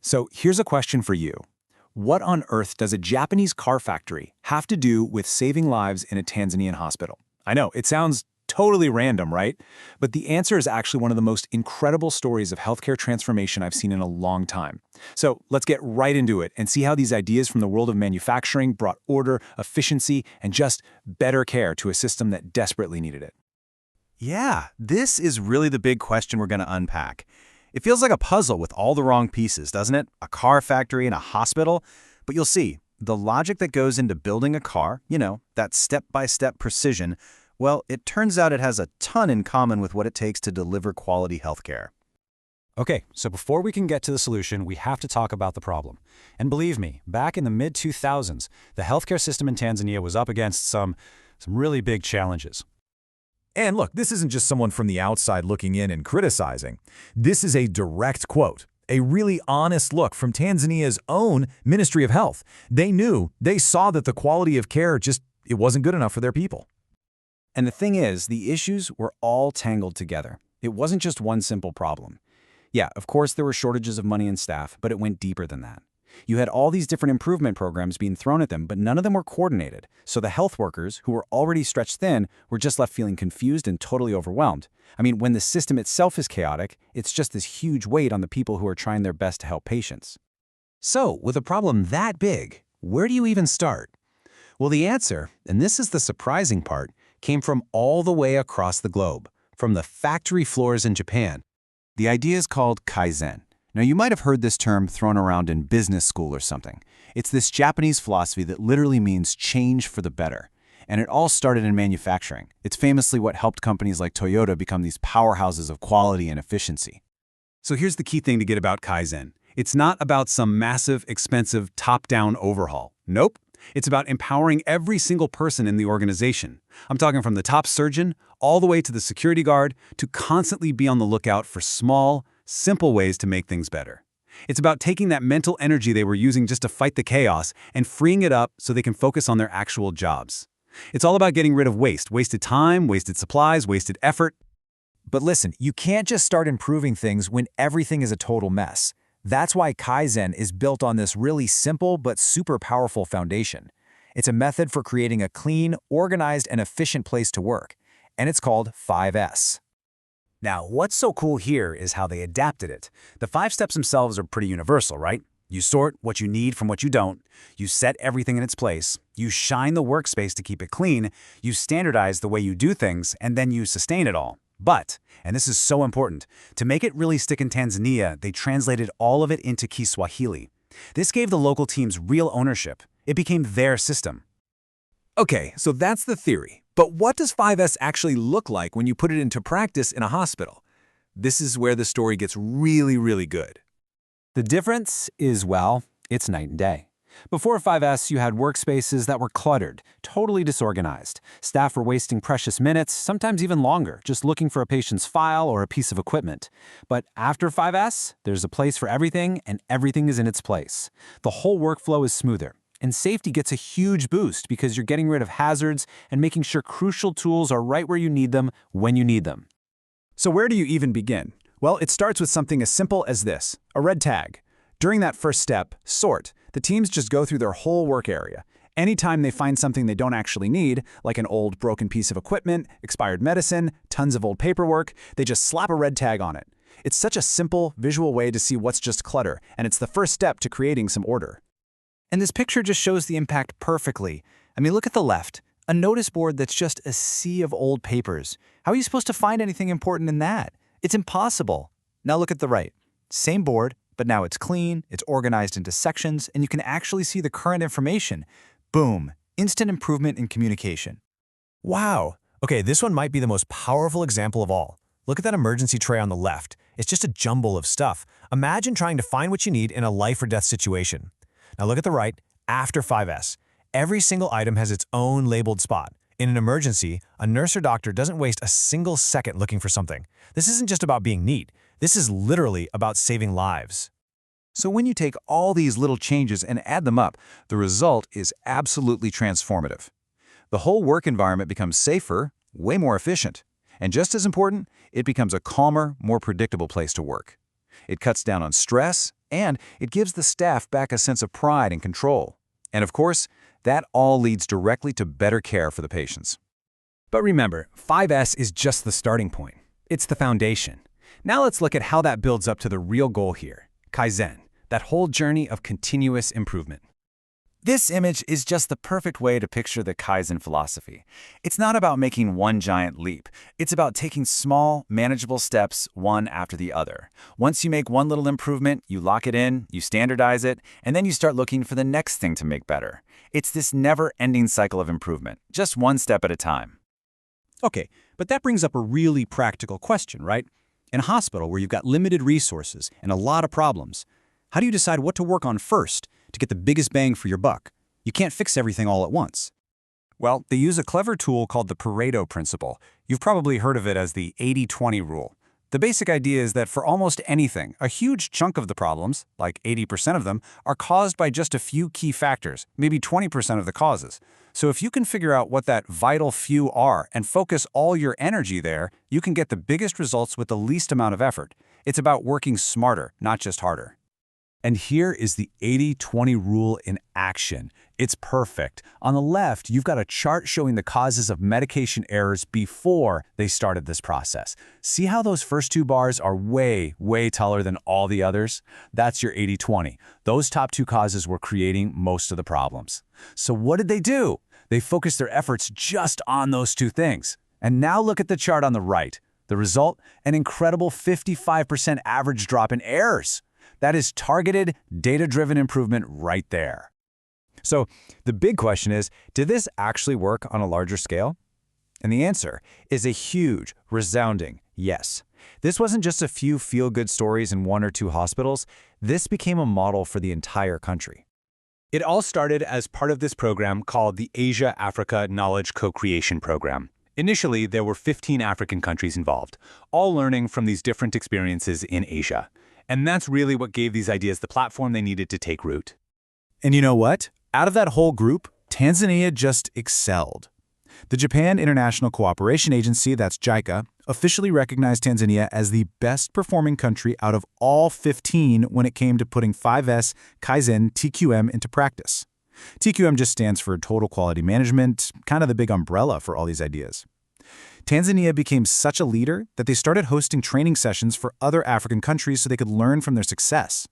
So here's a question for you. What on earth does a Japanese car factory have to do with saving lives in a Tanzanian hospital? I know, it sounds totally random, right? But the answer is actually one of the most incredible stories of healthcare transformation I've seen in a long time. So let's get right into it and see how these ideas from the world of manufacturing brought order, efficiency, and just better care to a system that desperately needed it. Yeah, this is really the big question we're going to unpack. It feels like a puzzle with all the wrong pieces, doesn't it? A car factory and a hospital. But you'll see, the logic that goes into building a car, that step-by-step precision, well, it turns out it has a ton in common with what it takes to deliver quality healthcare. Okay, so before we can get to the solution, we have to talk about the problem. And believe me, back in the mid-2000s, the healthcare system in Tanzania was up against some really big challenges. And look, this isn't just someone from the outside looking in and criticizing. This is a direct quote, a really honest look from Tanzania's own Ministry of Health. They saw that the quality of care it wasn't good enough for their people. And the thing is, the issues were all tangled together. It wasn't just one simple problem. Yeah, of course there were shortages of money and staff, but it went deeper than that. You had all these different improvement programs being thrown at them, but none of them were coordinated. So the health workers, who were already stretched thin, were just left feeling confused and totally overwhelmed. I mean, when the system itself is chaotic, it's just this huge weight on the people who are trying their best to help patients. So, with a problem that big, where do you even start? Well, the answer, and this is the surprising part, came from all the way across the globe, from the factory floors in Japan. The idea is called Kaizen. Now, you might have heard this term thrown around in business school or something. It's this Japanese philosophy that literally means change for the better. And it all started in manufacturing. It's famously what helped companies like Toyota become these powerhouses of quality and efficiency. So here's the key thing to get about Kaizen. It's not about some massive, expensive, top-down overhaul. Nope. It's about empowering every single person in the organization. I'm talking from the top surgeon all the way to the security guard to constantly be on the lookout for small, simple ways to make things better. It's about taking that mental energy they were using just to fight the chaos and freeing it up so they can focus on their actual jobs. It's all about getting rid of wasted time, wasted supplies, wasted effort. But listen, you can't just start improving things when everything is a total mess. That's why Kaizen is built on this really simple but super powerful foundation. It's a method for creating a clean, organized, and efficient place to work, and it's called 5S. Now, what's so cool here is how they adapted it. The 5 steps themselves are pretty universal, right? You sort what you need from what you don't, you set everything in its place, you shine the workspace to keep it clean, you standardize the way you do things, and then you sustain it all. But, and this is so important, to make it really stick in Tanzania, they translated all of it into Kiswahili. This gave the local teams real ownership. It became their system. Okay, so that's the theory. But what does 5S actually look like when you put it into practice in a hospital? This is where the story gets really, really good. The difference is, well, it's night and day. Before 5S, you had workspaces that were cluttered, totally disorganized. Staff were wasting precious minutes, sometimes even longer, just looking for a patient's file or a piece of equipment. But after 5S, there's a place for everything, and everything is in its place. The whole workflow is smoother. And safety gets a huge boost because you're getting rid of hazards and making sure crucial tools are right where you need them when you need them. So where do you even begin? Well, it starts with something as simple as this, a red tag. During that first step, sort, the teams just go through their whole work area. Anytime they find something they don't actually need, like an old broken piece of equipment, expired medicine, tons of old paperwork, they just slap a red tag on it. It's such a simple, visual way to see what's just clutter, and it's the first step to creating some order. And this picture just shows the impact perfectly. I mean, look at the left, a notice board that's just a sea of old papers. How are you supposed to find anything important in that? It's impossible. Now look at the right. Same board, but now it's clean, it's organized into sections, and you can actually see the current information. Boom, instant improvement in communication. Wow. Okay, this one might be the most powerful example of all. Look at that emergency tray on the left. It's just a jumble of stuff. Imagine trying to find what you need in a life or death situation. Now look at the right, after 5S. Every single item has its own labeled spot. In an emergency, a nurse or doctor doesn't waste a single second looking for something. This isn't just about being neat. This is literally about saving lives. So when you take all these little changes and add them up, the result is absolutely transformative. The whole work environment becomes safer, way more efficient. And just as important, it becomes a calmer, more predictable place to work. It cuts down on stress, and it gives the staff back a sense of pride and control. And of course, that all leads directly to better care for the patients. But remember, 5S is just the starting point. It's the foundation. Now let's look at how that builds up to the real goal here, Kaizen, that whole journey of continuous improvement. This image is just the perfect way to picture the Kaizen philosophy. It's not about making one giant leap. It's about taking small, manageable steps one after the other. Once you make one little improvement, you lock it in, you standardize it, and then you start looking for the next thing to make better. It's this never-ending cycle of improvement, just one step at a time. Okay, but that brings up a really practical question, right? In a hospital where you've got limited resources and a lot of problems, how do you decide what to work on first to get the biggest bang for your buck? You can't fix everything all at once. Well, they use a clever tool called the Pareto principle. You've probably heard of it as the 80-20 rule. The basic idea is that for almost anything, a huge chunk of the problems, like 80% of them, are caused by just a few key factors, maybe 20% of the causes. So if you can figure out what that vital few are and focus all your energy there, you can get the biggest results with the least amount of effort. It's about working smarter, not just harder. And here is the 80-20 rule in action. It's perfect. On the left, you've got a chart showing the causes of medication errors before they started this process. See how those first two bars are way, way taller than all the others? That's your 80-20. Those top two causes were creating most of the problems. So what did they do? They focused their efforts just on those two things. And now look at the chart on the right. The result? An incredible 55% average drop in errors. That is targeted, data-driven improvement right there. So the big question is, did this actually work on a larger scale? And the answer is a huge, resounding yes. This wasn't just a few feel-good stories in one or two hospitals. This became a model for the entire country. It all started as part of this program called the Asia-Africa Knowledge Co-Creation Program. Initially, there were 15 African countries involved, all learning from these different experiences in Asia. And that's really what gave these ideas the platform they needed to take root. And you know what? Out of that whole group, Tanzania just excelled. The Japan International Cooperation Agency, that's JICA, officially recognized Tanzania as the best performing country out of all 15 when it came to putting 5S, Kaizen, TQM into practice. TQM just stands for Total Quality Management, kind of the big umbrella for all these ideas. Tanzania became such a leader that they started hosting training sessions for other African countries so they could learn from their success.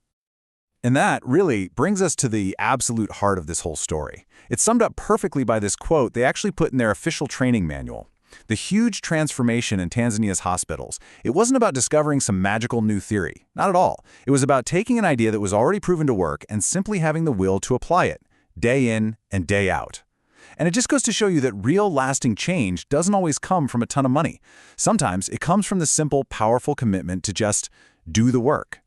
And that really brings us to the absolute heart of this whole story. It's summed up perfectly by this quote they actually put in their official training manual. The huge transformation in Tanzania's hospitals, it wasn't about discovering some magical new theory. Not at all. It was about taking an idea that was already proven to work and simply having the will to apply it, day in and day out. And it just goes to show you that real lasting change doesn't always come from a ton of money. Sometimes it comes from the simple, powerful commitment to just do the work.